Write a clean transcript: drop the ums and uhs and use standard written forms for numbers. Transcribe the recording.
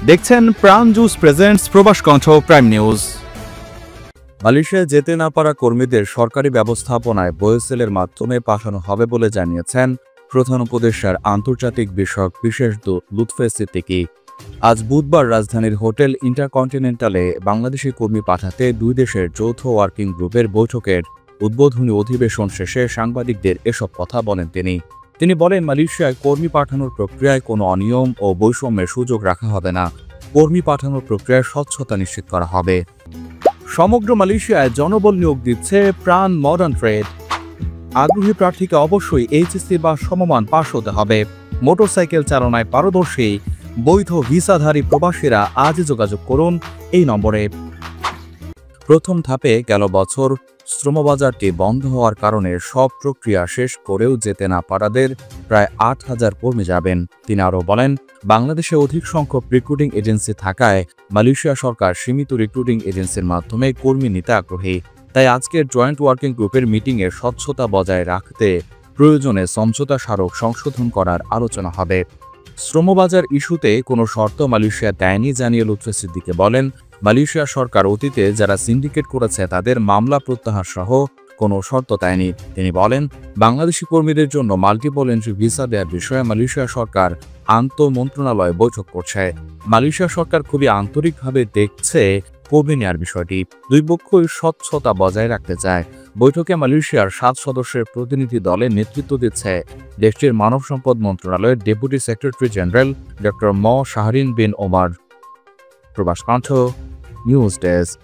দেখছেন প্রাণ juice presents প্রবাস কণ্ঠ প্রাইম নিউজ। মালয়েশিয়ায় যেতে না পারা কর্মীদের সরকারি ব্যবস্থাপনায় বয়েসেলের মাধ্যমে পাঠানো হবে বলে জানিয়েছেন প্রধান উপদেষ্টার আন্তর্জাতিক বিষয়ক বিশেষ দূত লুৎফে সিদ্দিকী। আজ বুধবার রাজধানীর হোটেল ইন্টারকন্টিনেন্টালে বাংলাদেশি কর্মী পাঠাতে দুই দেশের যৌথ ওয়ার্কিং গ্রুপের বৈঠকের উদ্বোধনী অধিবেশন শেষে সাংবাদিকদের এসব কথা বলেন তিনি বলেন, মালয়েশিয়ায় কর্মী পাঠানোর প্রক্রিয়ায় কোনো অনিয়ম ও বৈষম্যের সুযোগ রাখা হবে না। কর্মী পাঠানোর প্রক্রিয়ায় স্বচ্ছতা নিশ্চিত করা হবে। সমগ্র মালয়েশিয়ায় জনবল নিয়োগ দিচ্ছে প্রাণ মডার্ন ট্রেড। আগ্রহী প্রার্থীকে অবশ্যই এইচএসসি বা সমমান পাস হতে হবে। মোটরসাইকেল চালনায় পারদর্শী বৈধ ভিসাধারী প্রবাসীরা আজই যোগাযোগ করুন এই নম্বরে। প্রথম ধাপে গেল বছর শ্রমবাজারটি বন্ধ হওয়ার কারণে সব প্রক্রিয়া শেষ করেও যেতে না পারাদের প্রায় ৮,০০০ কর্মী যাবেন। তিনি আরও বলেন, বাংলাদেশে অধিক সংখ্যক রিক্রুটিং এজেন্সি থাকায় মালয়েশিয়া সরকার সীমিত রিক্রুটিং এজেন্সির মাধ্যমে কর্মী নিতে আগ্রহী। তাই আজকের জয়েন্ট ওয়ার্কিং গ্রুপের মিটিংয়ে স্বচ্ছতা বজায় রাখতে প্রয়োজনে সমঝোতা স্মারক সংশোধন করার আলোচনা হবে। শ্রমবাজার ইস্যুতে কোনো শর্ত মালয়েশিয়া দেয়নি জানিয়ে লুৎফে সিদ্দিকী বলেন, মালয়েশিয়া সরকার অতীতে যারা সিন্ডিকেট করেছে তাদের মামলা প্রত্যাহার সহ কোনো শর্ত দেয়নি। তিনি বলেন, বাংলাদেশি কর্মীদের জন্য মাল্টিপল এন্ট্রি ভিসা দেওয়ার বিষয়ে মালয়েশিয়া সরকার আন্তঃমন্ত্রণালয় বৈঠক করছে। মালয়েশিয়া সরকার খুবই আন্তরিকভাবে দেখছে কর্মী নেওয়ার বিষয়টি। দুই পক্ষই স্বচ্ছতা বজায় রাখতে চায়। বৈঠকে মালয়েশিয়ার 7 সদস্যের প্রতিনিধি দলের নেতৃত্ব দিচ্ছে দেশটির মানব সম্পদ মন্ত্রণালয়ের ডেপুটি সেক্রেটারি জেনারেল ডক্টর ম শাহরিন বিন ওমর। প্রবাস কণ্ঠ নিউজ ডেস্ক।